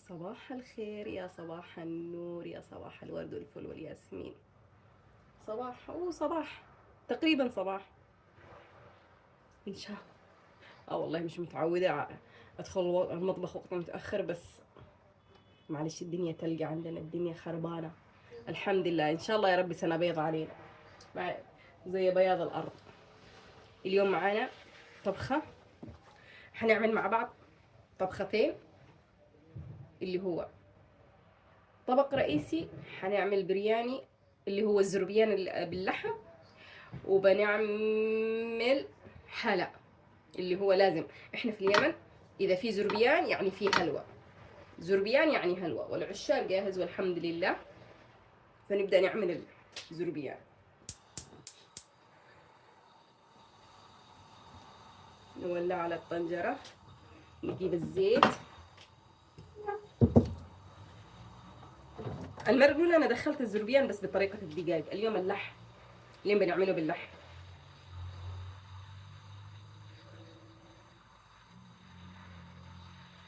صباح الخير، يا صباح النور، يا صباح الورد والفل والياسمين. صباح صباح تقريبا صباح ان شاء الله. والله مش متعودة ادخل المطبخ وقت متأخر، بس معلش الدنيا تلقى عندنا، الدنيا خربانة. الحمد لله، ان شاء الله يا رب سنة بيض علينا زي بياض الارض. اليوم معانا طبخة، حنعمل مع بعض طبختين. اللي هو طبق رئيسي حنعمل برياني اللي هو الزربيان باللحم، وبنعمل حلا اللي هو لازم. احنا في اليمن اذا في زربيان يعني في هلوى، زربيان يعني هلوى، والعشاء جاهز والحمد لله. فنبدأ نعمل الزربيان. نولع على الطنجرة، نجيب الزيت. المرة الأولى أنا دخلت الزربيان بس بطريقة الدجاج، اليوم اللحم، اليوم بنعمله باللحم.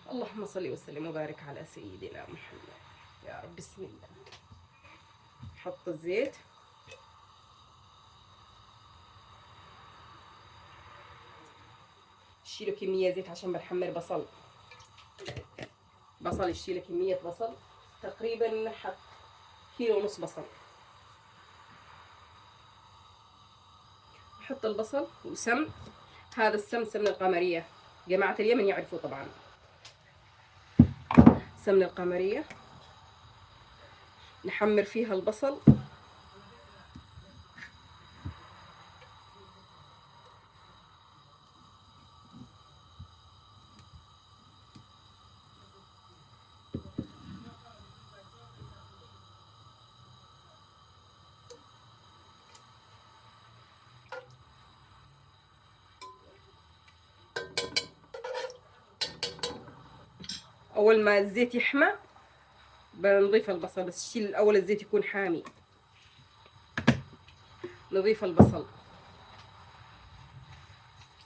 اللهم صل وسلم وبارك على سيدنا محمد. يا رب بسم الله. حط الزيت، شيلوا كمية زيت عشان بنحمر بصل يشيل كمية بصل تقريبا حط كيلو ونص بصل. نحط البصل وسمن، هذا السمن سمن القمرية، جماعة اليمن يعرفوا طبعا سمن القمرية. نحمر فيها البصل، أول ما الزيت يحمى بنضيف البصل، بس شيل الأول الزيت يكون حامي. نضيف البصل.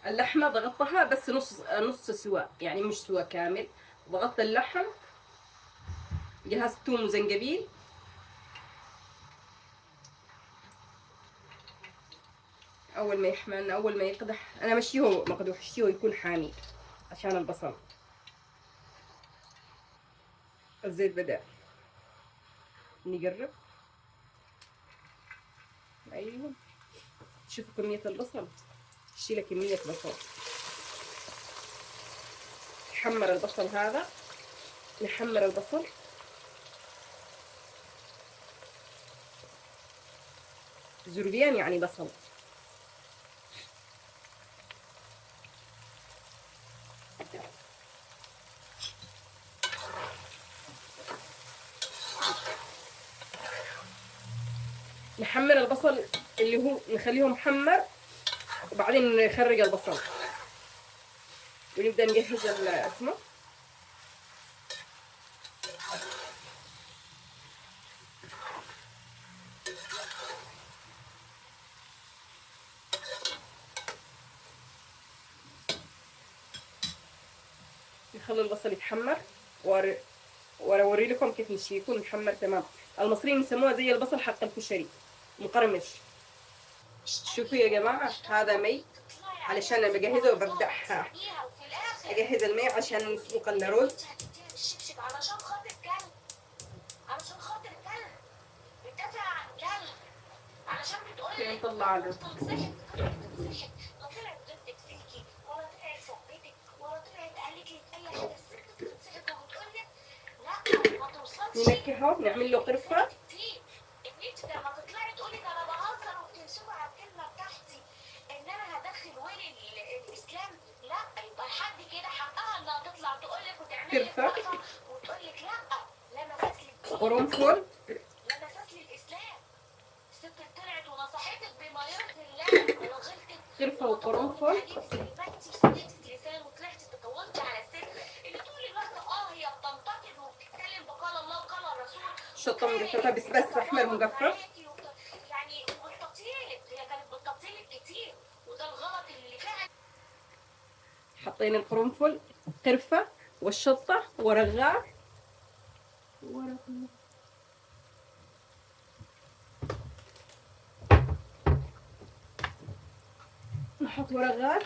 اللحمة ضغطتها بس نص سوا، يعني مش سوا كامل. ضغطت اللحم، جهزت توم وزنجبيل. أول ما يحمى، أول ما يقدح أنا مشيه مقدوح، اشتيه يكون حامي عشان البصل. الزيت بدأ نقرب. أيوه، شوفوا كمية البصل، شيله كمية بصل. نحمر البصل هذا، نحمر البصل. زربيان يعني بصل. نحمر البصل اللي هو نخليه محمر، وبعدين نخرج البصل ونبدأ نجهز اسمه. نخلي البصل يتحمر واوري لكم كيف نشيه يكون محمر تمام. المصريين يسموها زي البصل حق الكشري، مقرمش. شوفوا يا جماعة، هذا مي علشان لما بجهزه وببدأ اجهز المي عشان نسلق الرز. علشان خاطر كلب، علشان خاطر كلب بتدافع عن كلب، علشان بتقولي نطلع له لا طلعت ضدك فيكي، ولا طلعت ثبتك، ولا طلعت قالت لك اي حاجه. الست بتنصحك وبتقول لك لا ما توصلش. ننكهه، نعمل له قرفه. ان انت لما تطلعي تقولي ده انا بهزر وبتنسبي على الكلمه بتاعتي ان انا هدخل ويل الاسلام، لا يبقى لحد كده حقها انها تطلع تقول لك وتعمل لك وقفه وتقول لك لا لا مساس للدين، قرنفل لا مساس للاسلام. الست طلعت ونصحتك بما يرضي الله ولغلتك قرفه وقرنفل. زي ما انت سديتي لسان وطلعتي تطولتي على الست اللي طول الوقت هي بتنتقد وبتتكلم بقال الله وقال الرسول. شطه مجففه بس احمر مجفف. يعني بتطيلك، هي كانت بتطيلك كتير، وده الغلط اللي فعلا. حطينا القرنفل، قرفه والشطه ورغاه ورق. نحط ورقات.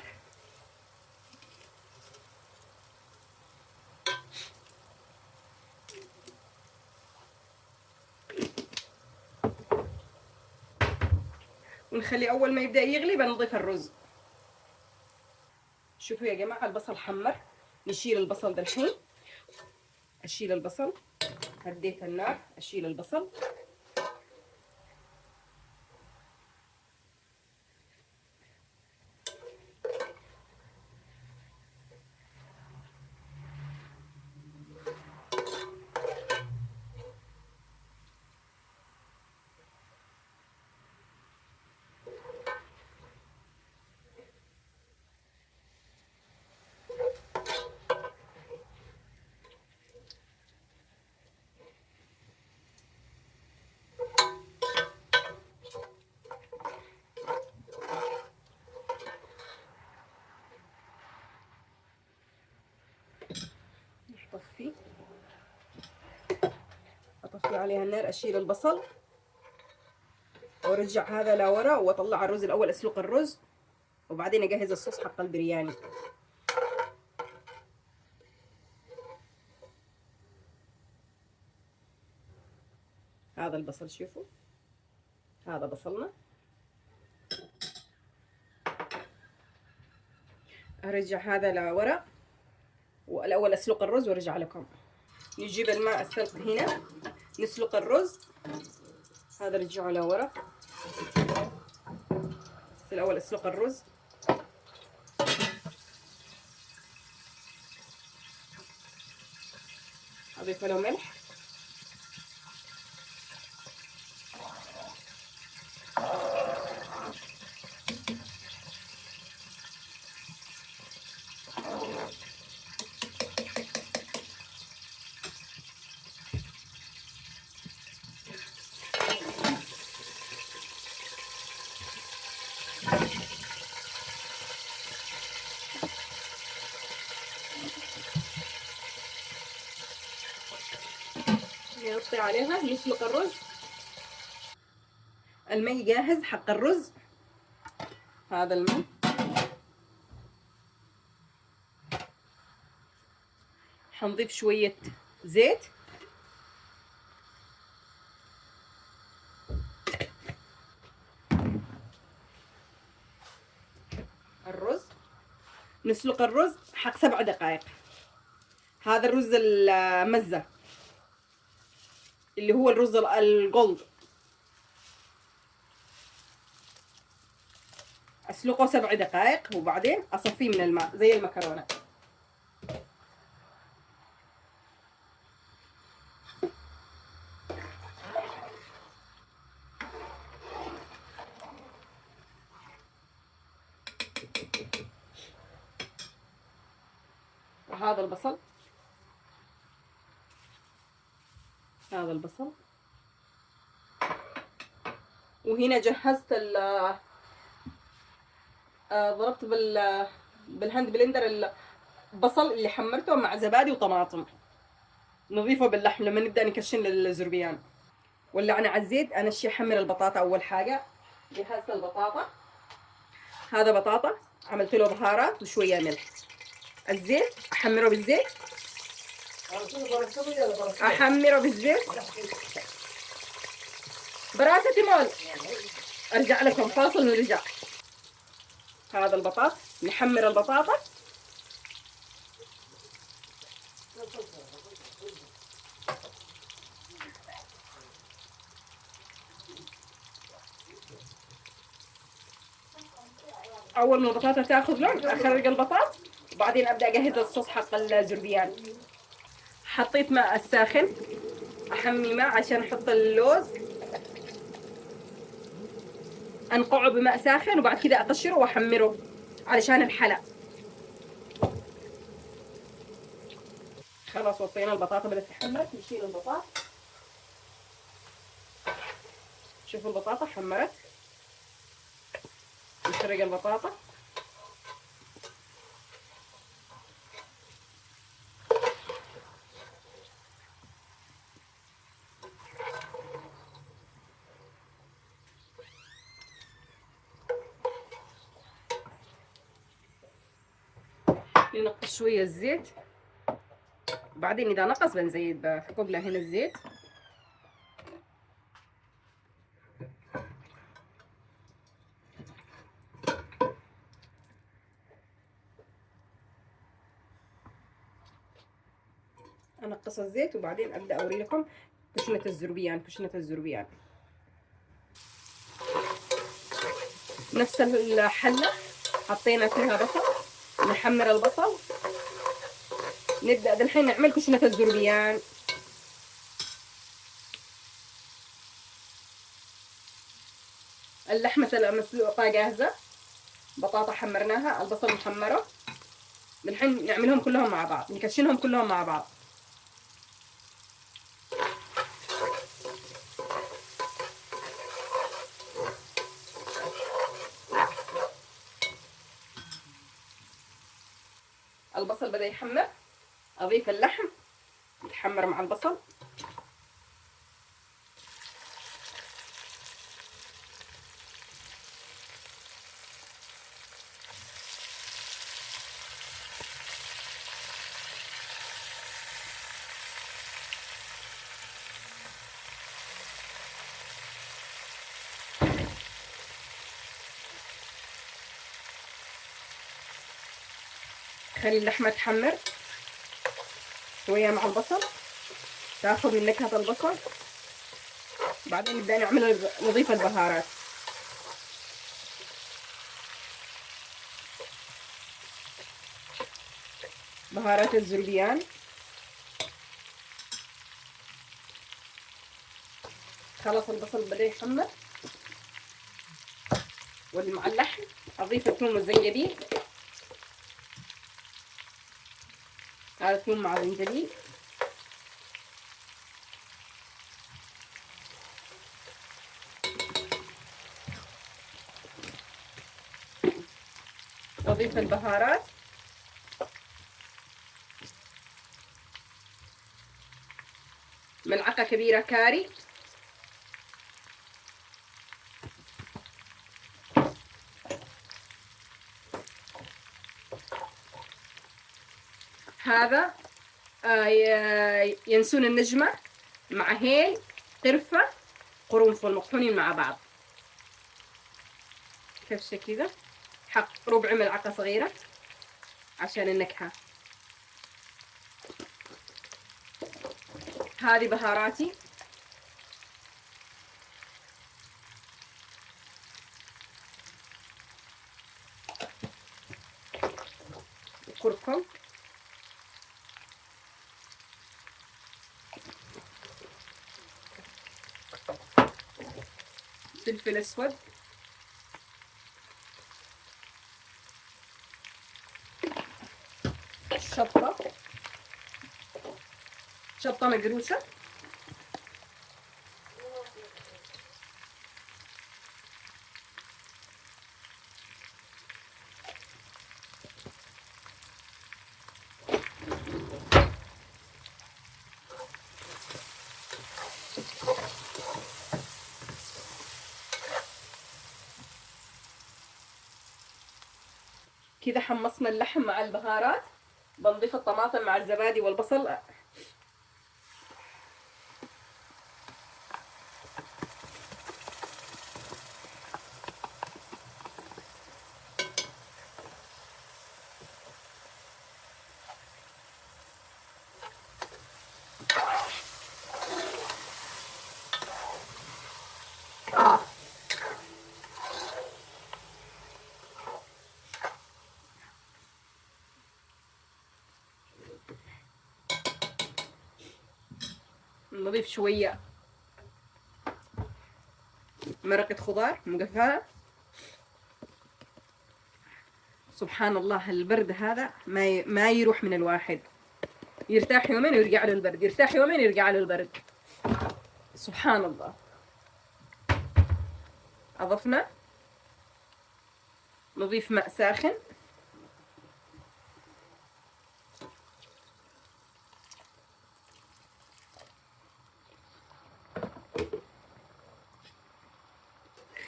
ونخلي اول ما يبدا يغلي بنضيف الرز. شوفوا يا جماعه البصل حمر. نشيل البصل ده الحين. اشيل البصل. هديت النار. اشيل البصل. اطفي عليها النار. اشيل البصل وارجع هذا لورا واطلع الرز الاول. اسلق الرز وبعدين اجهز الصوص حق البرياني. هذا البصل شوفوا. هذا بصلنا. ارجع هذا لورا والاول اسلق الرز وارجع لكم. نجيب الماء السلق هنا. نسلق الرز. هذا رجعه لورا. الاول اسلق الرز. اضيف له ملح. نغطي عليها. نسلق الرز. المي جاهز حق الرز. هذا المي. حنضيف شوية زيت. الرز. نسلق الرز حق 7 دقائق. هذا الرز المزة اللي هو الرز الجولد. اسلقه 7 دقائق وبعدين اصفيه من الماء زي المكرونه. وهذا البصل. هذا البصل. وهنا جهزت ضربت بالهاند بلندر البصل اللي حمرته مع زبادي وطماطم. نضيفه باللحم لما نبدأ نكشن للزربيان. ولعنا على الزيت. انا احمر البطاطا اول حاجه. جهزت البطاطا. هذا بطاطا عملت له بهارات وشويه ملح. الزيت احمره بالزيت. احمره بالزيت. براسة مول. ارجع لكم فاصل ونرجع. هذا البطاطا. نحمر البطاطا. اول ما البطاطا تاخذ لون اخرج البطاطا وبعدين ابدا اجهز الصوص حق الزربيان. حطيت ماء الساخن. احمي ماء عشان احط اللوز. انقعه بماء ساخن وبعد كده اقشره واحمره علشان الحلا. خلاص وطينا البطاطا بدأت تحمر. نشيل البطاطا. شوفوا البطاطا حمرت. نسرق البطاطا. ننقص شوية الزيت، وبعدين إذا نقص بنزيد بحكم له هنا الزيت. أنقص الزيت وبعدين أبدأ أوري لكم كشنة الزربيان. كشنة الزربيان نفس الحلة حطينا فيها بصل، نحمر البصل. نبدأ دالحين نعمل كشنة الزربيان. اللحمة مسلوقة جاهزة، بطاطا حمرناها، البصل محمرة. دالحين نعملهم كلهم مع بعض، نكشنهم كلهم مع بعض. البصل بدأ يحمر، أضيف اللحم يتحمر مع البصل. خلي اللحمة تحمر شوية مع البصل، تاخذ من نكهة البصل. بعدين نبدأ نضيف البهارات. بهارات الزربيان. خلاص البصل بدأ يحمر، مع اللحم أضيف الثوم والزنجبيل. هذا ثوم مع زنجبيل. أضيف البهارات. ملعقة كبيرة كاري. هذا ينسون النجمة مع هيل، قرفة، قرنفل مطحونين مع بعض. كبشة كذا، حط ربع ملعقة صغيرة عشان النكهة. هذه بهاراتي. كركم، فلفل اسود، شطة مقروشة. كذا حمصنا اللحم مع البهارات. بنضيف الطماطم مع الزبادي والبصل. نضيف شوية مرقة خضار مقفلة. سبحان الله البرد هذا ما يروح من الواحد، يرتاح يومين ويرجع له البرد، يرتاح يومين يرجع له البرد. سبحان الله. أضفنا، نضيف ماء ساخن.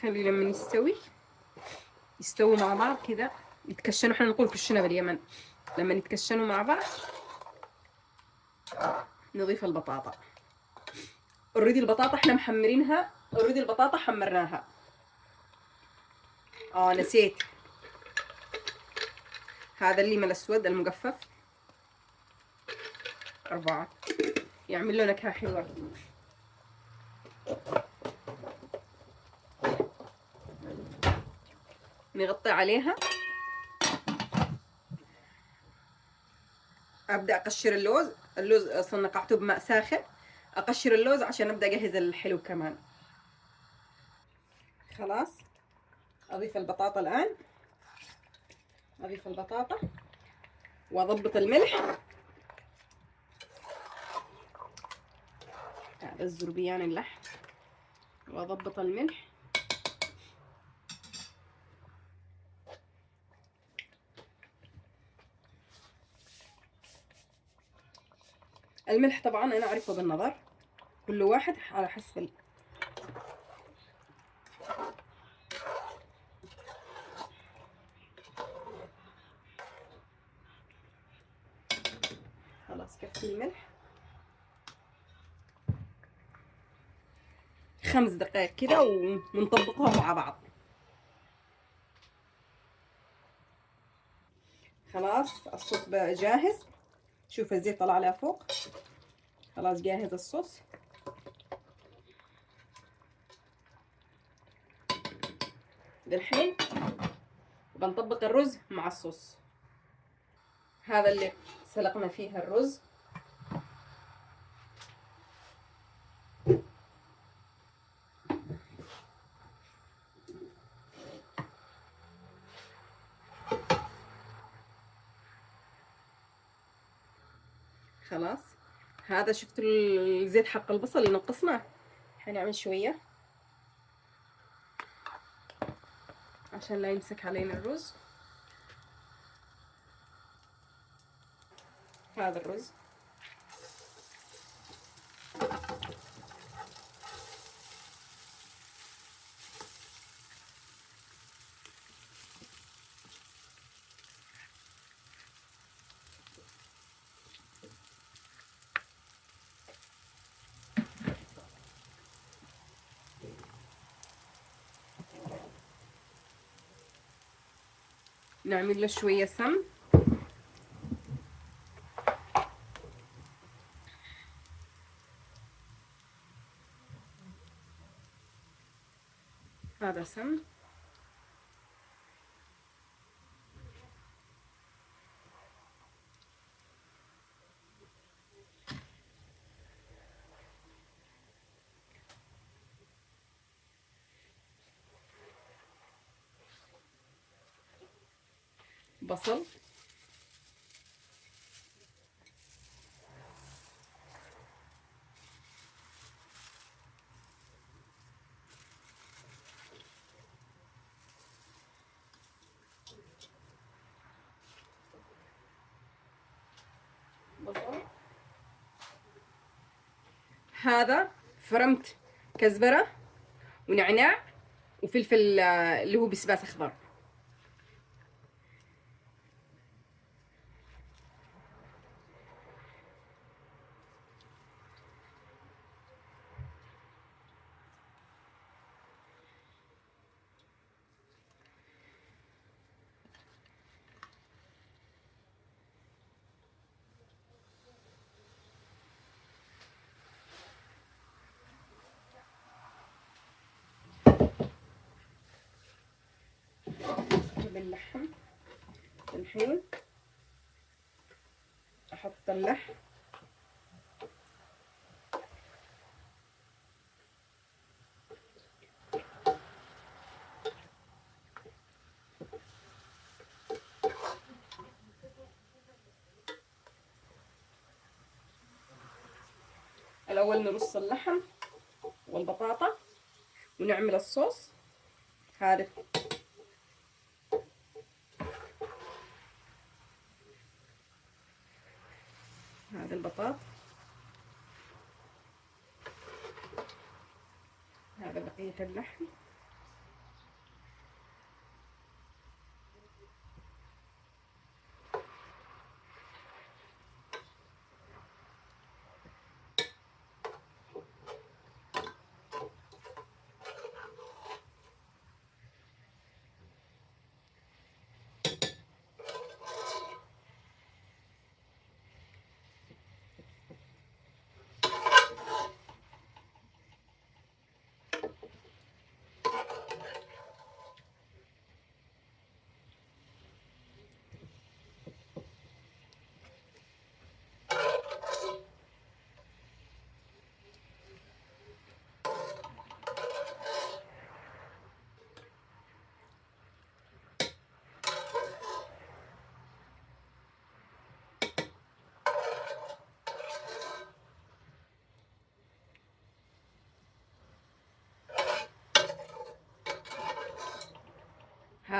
خلي لما يستووا مع بعض كذا يتكشنوا. احنا نقول كشنا باليمن. لما يتكشنوا مع بعض نضيف البطاطا. اوريدي البطاطا احنا محمرينها، اوريدي البطاطا حمرناها. نسيت، هذا الليمون الاسود المجفف 4 يعمل له نكهة حلوة. نغطي عليها. ابدا اقشر اللوز اصلا نقعته بماء ساخن. اقشر اللوز عشان ابدا اجهز الحلو كمان. خلاص اضيف البطاطا الان. اضيف البطاطا واضبط الملح. هذا الزربيان اللحم، واضبط الملح. الملح طبعا انا اعرفه بالنظر، كل واحد على حسب خلاص كفي الملح. 5 دقائق كده ونطبقوها مع بعض. خلاص الصوص بقى جاهز. شوف الزيت طلع عليها فوق. خلاص جاهز الصوص. دحين بنطبق الرز مع الصوص. هذا اللي سلقنا فيها الرز. خلاص هذا شفتوا الزيت حق البصل اللي نقصناه. حنعمل شوية عشان لا يمسك علينا الرز. هذا الرز نعمل له شوية سمن. هذا سمن. بصل. بصل. هذا فرمت كزبرة ونعناع وفلفل اللي هو بسباس اخضر. باللحم الحين احط اللحم. الاول نرص اللحم والبطاطا ونعمل الصوص. هذا البطاط. هذا بقية اللحم.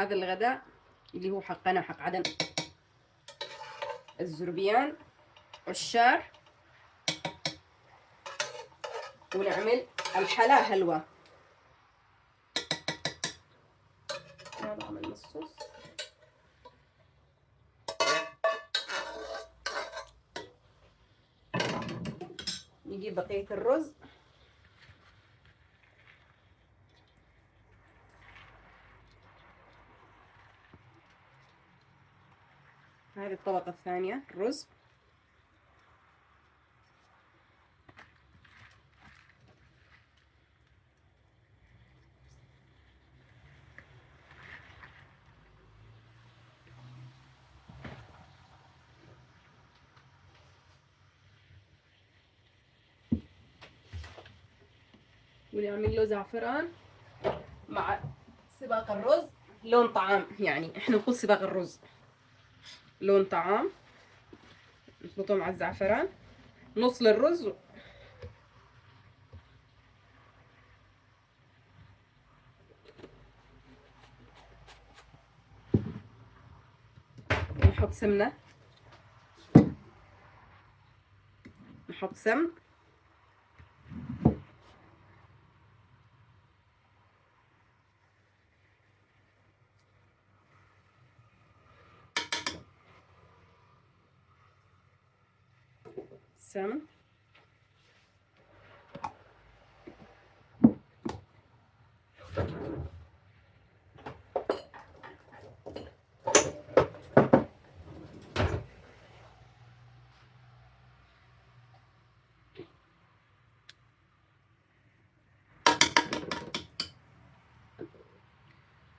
هذا الغداء اللي هو حقنا حق عدن، الزربيان عشار، ونعمل الحلا هلوى. يلا عملنا الصوص. نجيب بقية الرز، هذه الطبقة الثانية الرز، ونعمل له زعفران مع سباق الرز. لون طعام، يعني احنا نقول سباق الرز لون طعام، نخلطه مع الزعفران، نص للرز نحط سمنة، نحط سمن، سمن،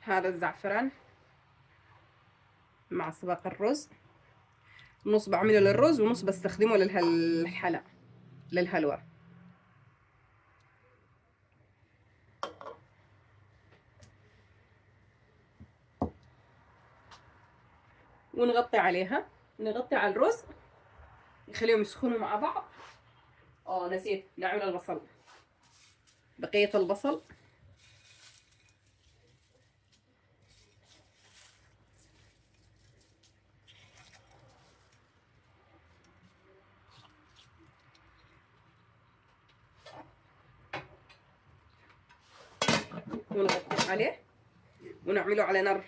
هذا الزعفران مع سباق الرز، نص بعمله للرز ونص بستخدمه للحلا للهلوى. ونغطي عليها، نغطي على الرز نخليهم يسخنوا مع بعض. نسيت نعمل البصل، بقية البصل ونغطي عليه ونعمله على نار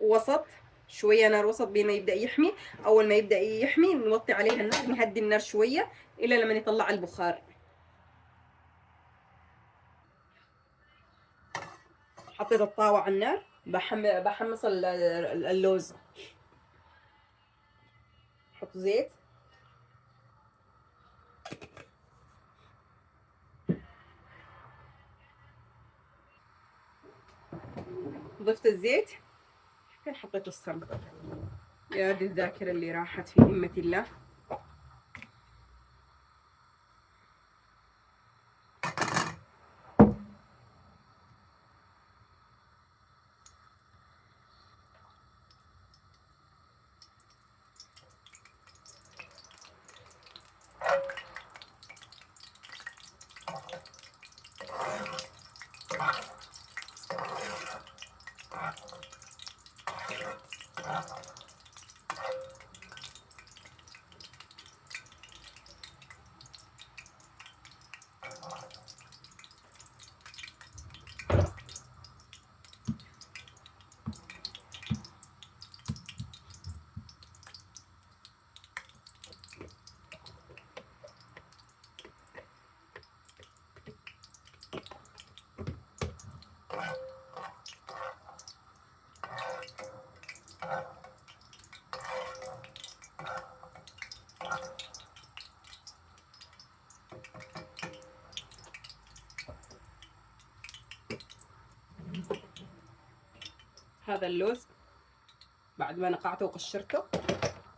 وسط، شوية نار وسط بين ما يبدأ يحمي. أول ما يبدأ يحمي نوطي عليها النار، نهدي النار شوية إلى لما يطلع البخار. حطيت الطاوة على النار، بحمص اللوز، حط زيت، ضفت الزيت، كان حطيت السمن. يا دي الذاكرة اللي راحت في ذمة الله. هذا اللوز بعد ما نقعته وقشرته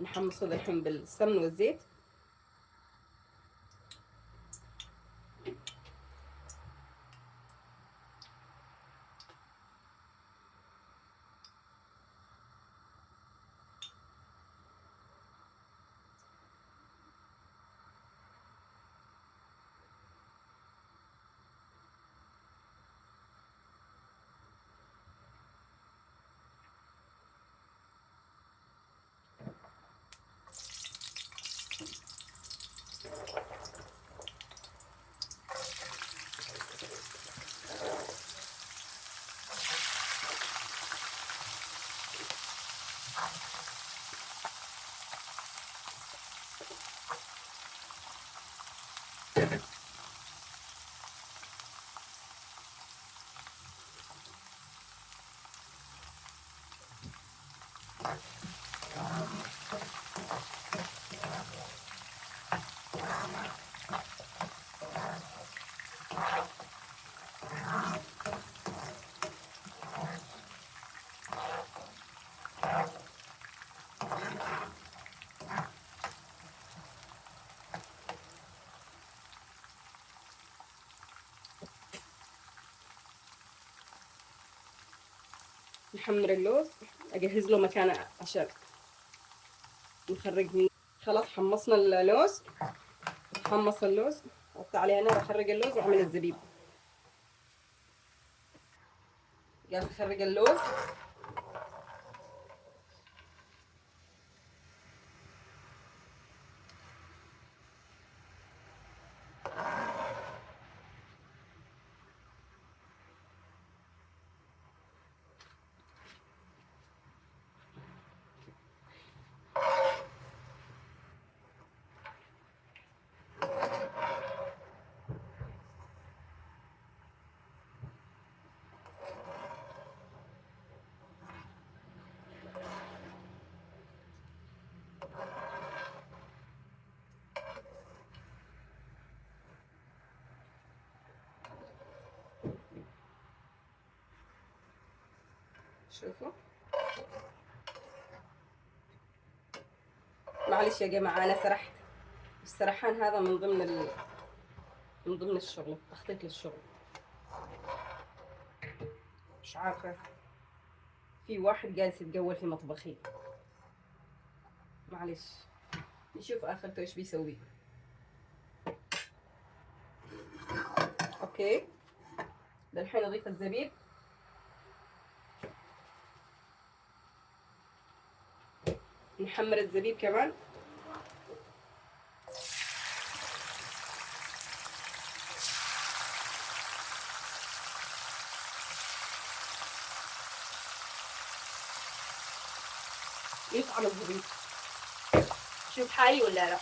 نحمصه الحين بالسمن والزيت. نحمر اللوز، اجهز له مكان عشان نخرج منه. خلاص حمصنا اللوز، حمص اللوز، حط عليه نار، اخرج اللوز واعمل الزبيب. جالس اخرج اللوز. شوفوا، معلش يا جماعة أنا سرحت. السرحان هذا من ضمن الشغل، تخطيط للشغل. مش عارفة، في واحد جالس يتجول في مطبخي. معلش، نشوف آخرته إيش بيسوي. أوكي، الحين أضيف الزبيب. نحمر الزبيب كمان. يطعم الزبيب. شوف حالي ولا لا؟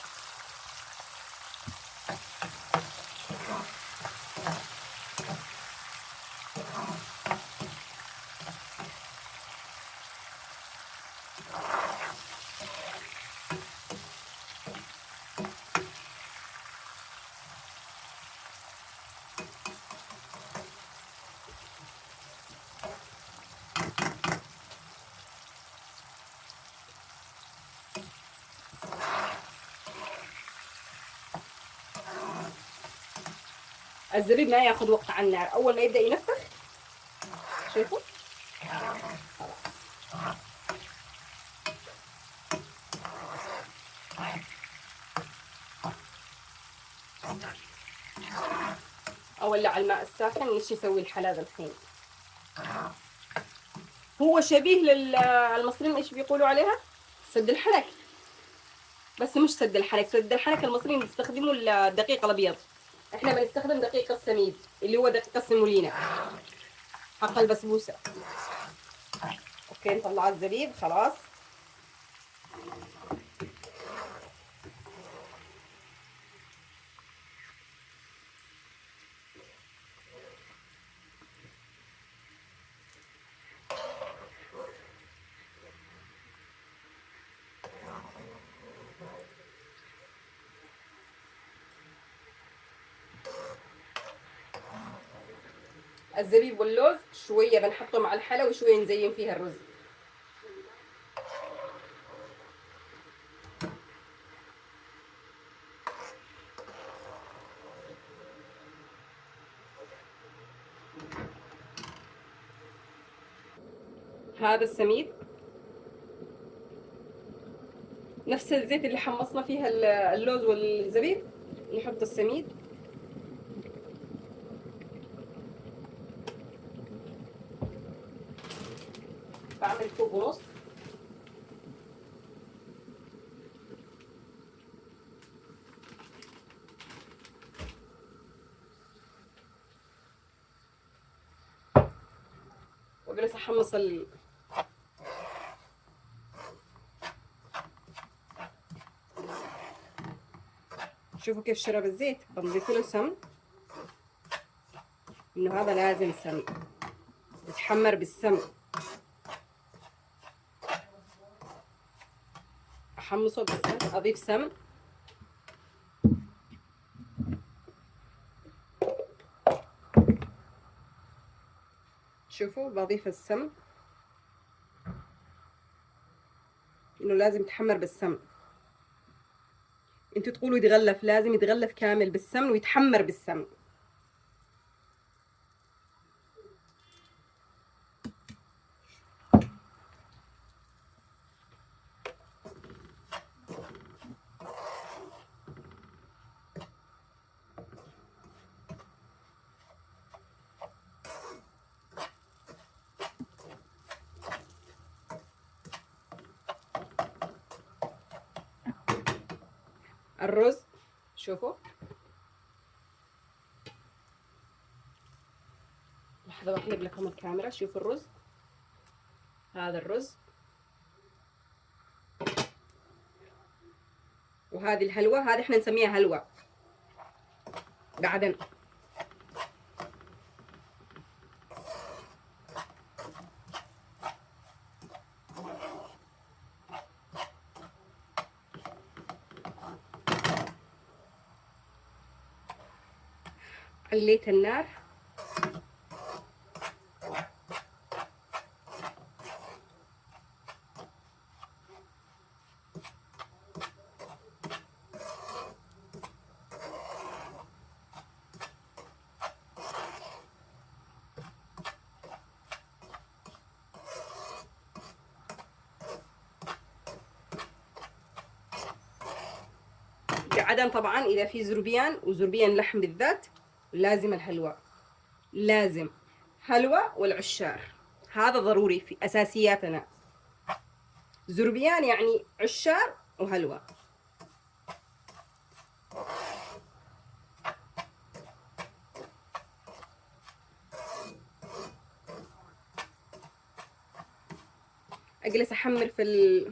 الزبيب ما ياخذ وقت على النار، اول ما يبدا ينفخ شوفوا اولع الماء الساخن. ايش يسوي الحلاوه الحين؟ هو شبيه للمصريين ايش بيقولوا عليها؟ سد الحنك. بس مش سد الحنك، سد الحنك المصريين بيستخدموا الدقيق الابيض، احنا بنستخدم دقيق السميد اللي هو دقيق السيمولينا حق البسبوسه. اوكي، نطلع الزبيب خلاص. الزبيب واللوز شويه بنحطه مع الحلا وشويه نزين فيها الرز. هذا السميد نفس الزيت اللي حمصنا فيها اللوز والزبيب، نحط السميد. بعمل كوب ونص. واجلس احمص شوفوا كيف شرب الزيت. بنضيف له سمن، انه هذا لازم سمن يتحمر بالسمن. احمصه بالسمن، اضيف سمن. شوفوا بضيف السمن، انه لازم يتحمر بالسمن. انتوا تقولوا يتغلف، لازم يتغلف كامل بالسمن ويتحمر بالسمن. الرز شوفوا، لحظة بقلب لكم الكاميرا. شوفوا الرز، هذا الرز، وهذه الهلوى، هذه احنا نسميها هلوى. بعدين عليت النار. بعدين طبعا اذا في زربيان، وزربيان لحم بالذات، لازم الهلوى، لازم هلوى والعشار. هذا ضروري في اساسياتنا. زربيان يعني عشار وهلوى. اجلس احمر في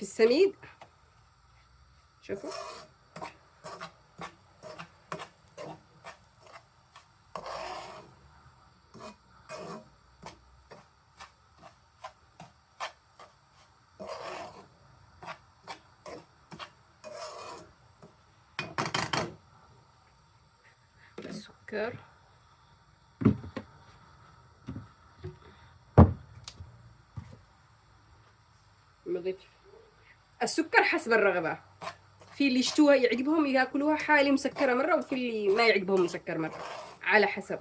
السميد. شوفوا السكر، نضيف السكر حسب الرغبة. في اللي يشتوها يعجبهم ياكلوها حالي مسكرة مرة، وفي اللي ما يعجبهم مسكر مرة، على حسب.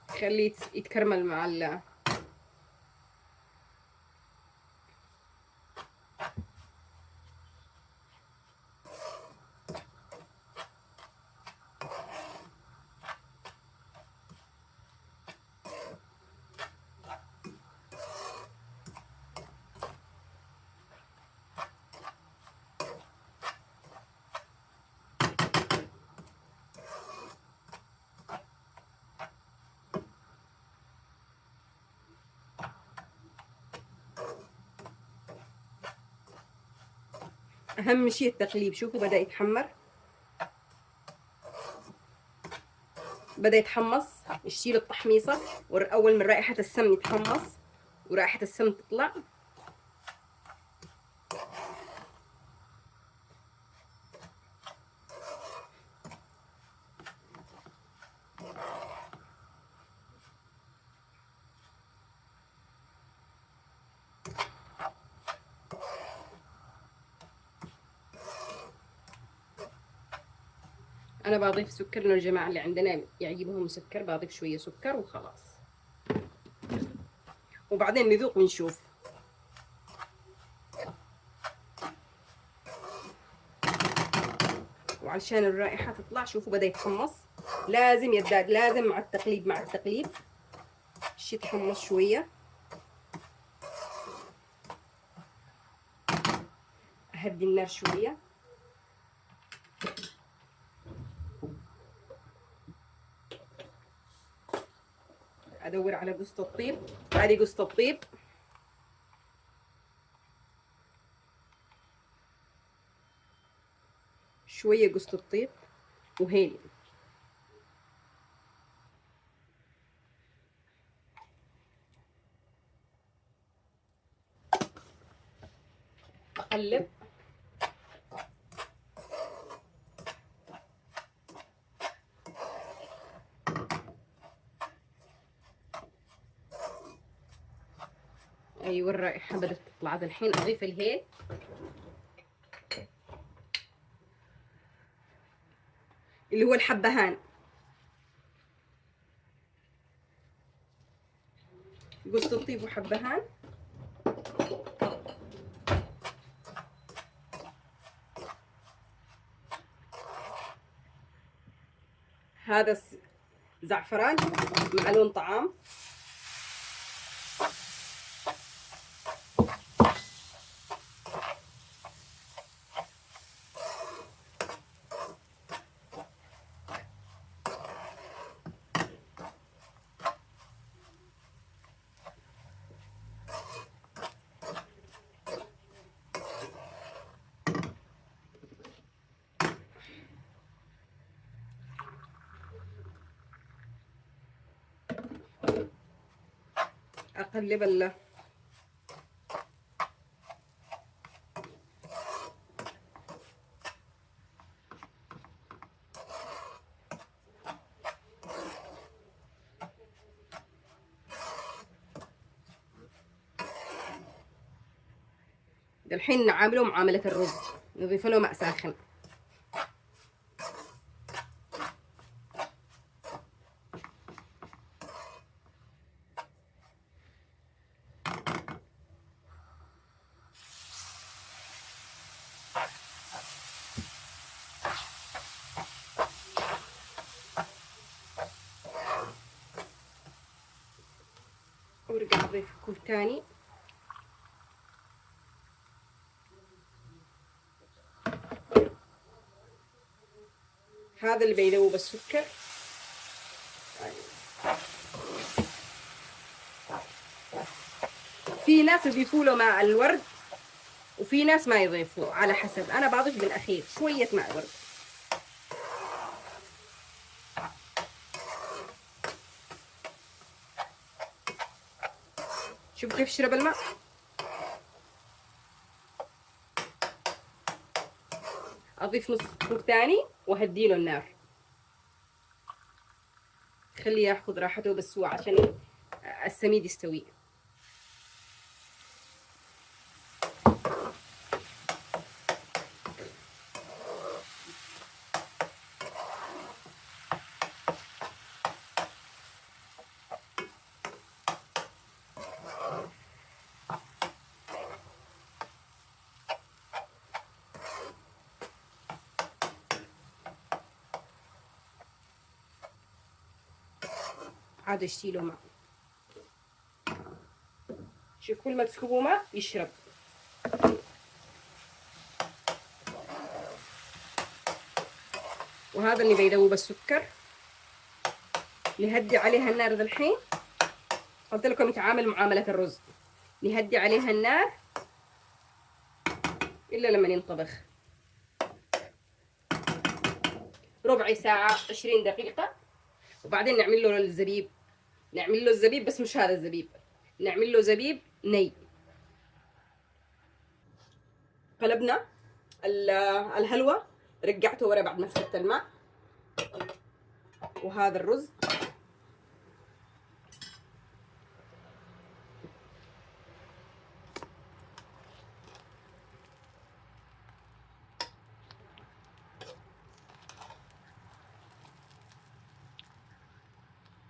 خليه يتكرمل مع اهم شيء التقليب. شوفوا بدأ يتحمر، بدأ يتحمص. نشيل التحميصة، اول من رائحة السمن يتحمص ورائحة السمن تطلع. انا بضيف سكر، لانه الجماعة اللي عندنا يعجبهم مسكر، بضيف شوية سكر وخلاص. وبعدين نذوق ونشوف. وعشان الرائحة تطلع، شوفوا بدأ يتحمص. لازم يزداد، لازم مع التقليب، مع التقليب شي يتحمص شوية. اهدي النار شوية. ادور على جوزة الطيب. هذه جوزة الطيب. شوية جوزة الطيب وهيل. اقلب. ايوه الرائحة بدأت تطلع. الحين اضيف الهيل اللي هو الحبهان. جوزة الطيب وحبهان. هذا زعفران مع لون طعام. اقلب الحين نعامله معاملة الرز، نضيف له ماء ساخن. وارجع اضيف كوب تاني. هذا اللي بيذوب السكر. في ناس يضيفوا له ماء الورد وفي ناس ما يضيفوا، على حسب. انا بضيف بالاخير شويه ماء ورد. شوف كيف شرب الماء. اضيف نص كوب ثاني وهديله النار، خليه ياخذ راحته بس هو عشان السميد يستوي. عاد اشيله ماء. شوف كل ما تسكبوا ماء يشرب. وهذا اللي بيذوب السكر. نهدي عليها النار ذا الحين. قلت لكم يتعامل معاملة الرز. نهدي عليها النار إلا لما ينطبخ. ربع ساعة 20 دقيقة. وبعدين نعمل له الزبيب. نعمل له الزبيب بس مش هذا الزبيب، نعمل له زبيب ني. قلبنا الهلوى، رجعته ورا بعد ما سكت الماء. وهذا الرز.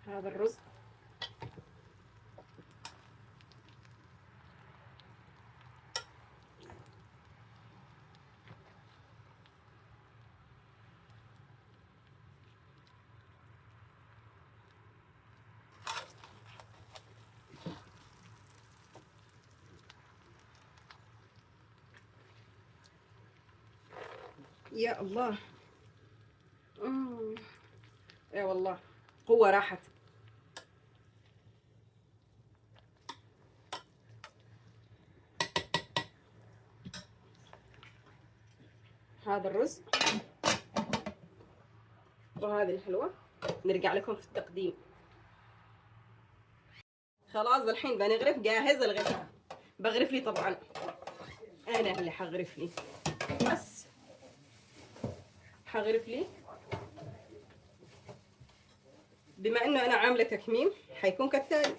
هذا الرز. يا الله. يا والله قوة راحت. هذا الرز وهذه الحلوة. نرجع لكم في التقديم. خلاص الحين بنغرف، جاهز الغداء. بغرف لي طبعا، انا اللي حغرف لي، بس حغرف لي بما انه انا عامله تكميم حيكون كالتالي.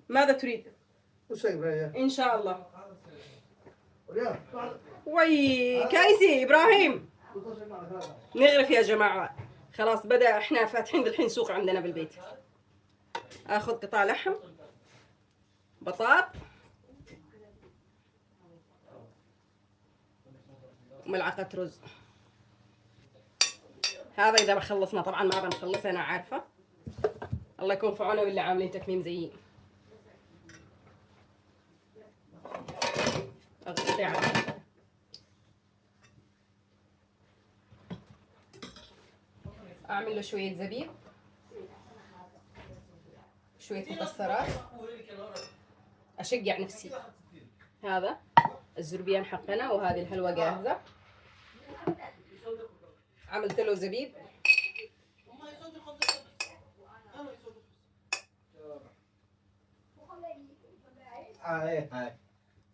ماذا تريد؟ ان شاء الله. وي كايسي ابراهيم، نغرف يا جماعه. خلاص بدأ، احنا فاتحين الحين سوق عندنا بالبيت. اخذ قطع لحم، بطاط، وملعقة رز. هذا اذا بخلصنا، طبعا ما بنخلص انا عارفة. الله يكون في عونه باللي عاملين تكميم زيي. اغطي عليه. اعمل له شوية زبيب، شوية مكسرات، اشجع نفسي. هذا الزربيان حقنا، وهذه الحلوة جاهزة. عملت له زبيب.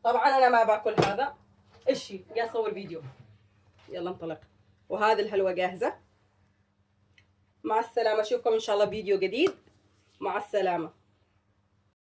طبعا انا ما باكل هذا اشي، يا صور فيديو. يلا انطلق. وهذه الحلوة جاهزة. مع السلامة، اشوفكم ان شاء الله فيديو جديد. مع السلامة.